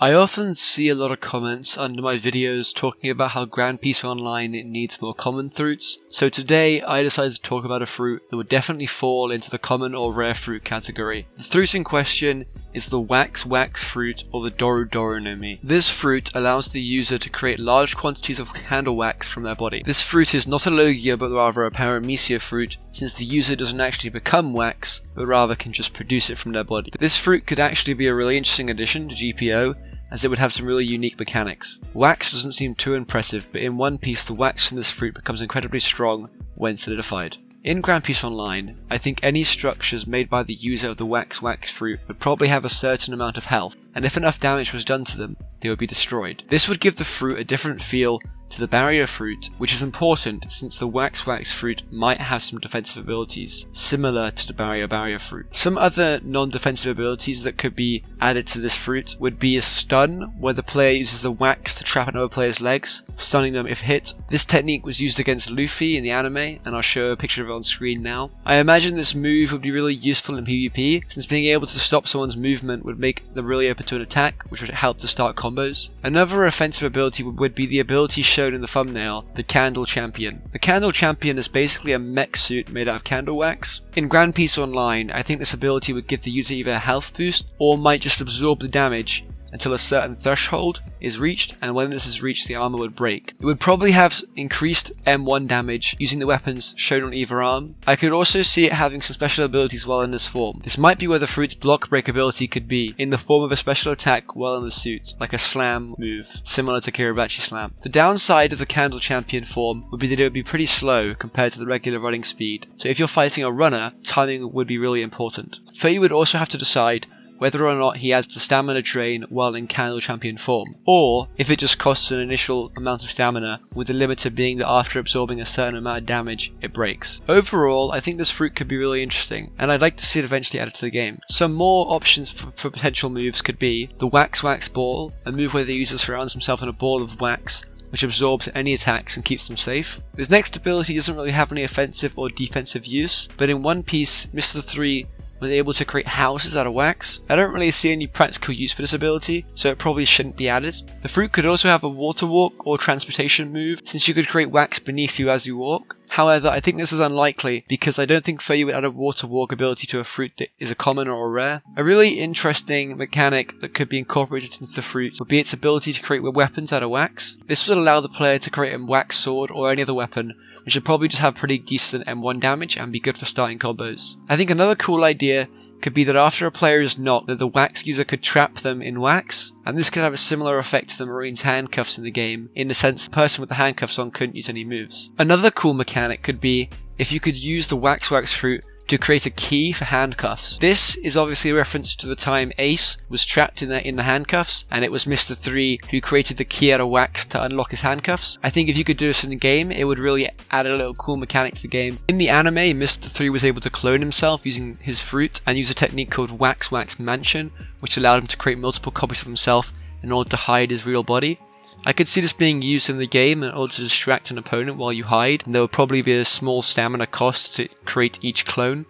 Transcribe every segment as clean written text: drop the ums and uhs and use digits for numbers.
I often see a lot of comments under my videos talking about how Grand Peace Online needs more common fruits, so today I decided to talk about a fruit that would definitely fall into the common or rare fruit category. The fruit in question is the Wax Wax fruit, or the Doru Doru no Mi. This fruit allows the user to create large quantities of candle wax from their body. This fruit is not a Logia but rather a Paramecia fruit, since the user doesn't actually become wax, but rather can just produce it from their body. This fruit could actually be a really interesting addition to GPO, as it would have some really unique mechanics. Wax doesn't seem too impressive, but in One Piece the wax from this fruit becomes incredibly strong when solidified. In Grand Peace Online, I think any structures made by the user of the Wax Wax fruit would probably have a certain amount of health, and if enough damage was done to them, they would be destroyed. This would give the fruit a different feel to the barrier fruit, which is important since the Wax Wax fruit might have some defensive abilities, similar to the barrier fruit. Some other non-defensive abilities that could be added to this fruit would be a stun, where the player uses the wax to trap another player's legs, stunning them if hit. This technique was used against Luffy in the anime, and I'll show a picture of it on screen now. I imagine this move would be really useful in PvP, since being able to stop someone's movement would make them really open to an attack, which would help to start combos. Another offensive ability would be the ability shown in the thumbnail, the Candle Champion. The Candle Champion is basically a mech suit made out of candle wax. In Grand Peace Online, I think this ability would give the user either a health boost, or might just absorb the damage until a certain threshold is reached, and when this is reached the armor would break. It would probably have increased M1 damage using the weapons shown on either arm. I could also see it having some special abilities while in this form. This might be where the fruit's block break ability could be, in the form of a special attack while in the suit, like a slam move, similar to Kiribachi Slam. The downside of the Candle Champion form would be that it would be pretty slow compared to the regular running speed, so if you're fighting a runner, timing would be really important. Fei would also have to decide whether or not he adds the stamina drain while in Candle Champion form, or if it just costs an initial amount of stamina, with the limiter being that after absorbing a certain amount of damage, it breaks. Overall, I think this fruit could be really interesting, and I'd like to see it eventually added to the game. Some more options for potential moves could be the Wax Wax Ball, a move where the user surrounds himself in a ball of wax, which absorbs any attacks and keeps them safe. This next ability doesn't really have any offensive or defensive use, but in One Piece, Mr. 3 was able to create houses out of wax. I don't really see any practical use for this ability, so it probably shouldn't be added. The fruit could also have a water walk or transportation move, since you could create wax beneath you as you walk. However, I think this is unlikely, because I don't think Fei would add a water walk ability to a fruit that is a common or a rare. A really interesting mechanic that could be incorporated into the fruit would be its ability to create weapons out of wax. This would allow the player to create a wax sword or any other weapon, which would probably just have pretty decent M1 damage and be good for starting combos. I think another cool idea could be that after a player is knocked, that the wax user could trap them in wax, and this could have a similar effect to the Marine's handcuffs in the game, in the sense the person with the handcuffs on couldn't use any moves. Another cool mechanic could be if you could use the Wax Wax fruit to create a key for handcuffs. This is obviously a reference to the time Ace was trapped in the handcuffs, and it was Mr. 3 who created the key out of wax to unlock his handcuffs. I think if you could do this in the game, it would really add a little cool mechanic to the game. In the anime, Mr. 3 was able to clone himself using his fruit and use a technique called Wax Wax Mansion, which allowed him to create multiple copies of himself in order to hide his real body. I could see this being used in the game in order to distract an opponent while you hide, and there would probably be a small stamina cost to create each clone.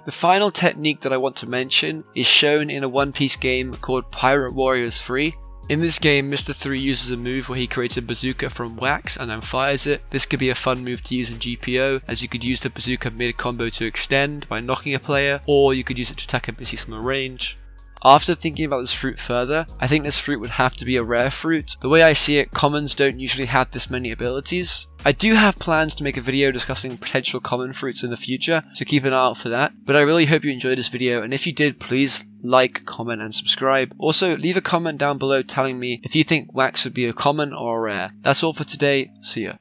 The final technique that I want to mention is shown in a One Piece game called Pirate Warriors 3. In this game, Mr. 3 uses a move where he creates a bazooka from wax and then fires it. This could be a fun move to use in GPO, as you could use the bazooka mid-combo to extend by knocking a player, or you could use it to attack NPCs from a range. After thinking about this fruit further, I think this fruit would have to be a rare fruit. The way I see it, commons don't usually have this many abilities. I do have plans to make a video discussing potential common fruits in the future, so keep an eye out for that. But I really hope you enjoyed this video, and if you did, please like, comment and subscribe. Also, leave a comment down below telling me if you think wax would be a common or a rare. That's all for today, see ya.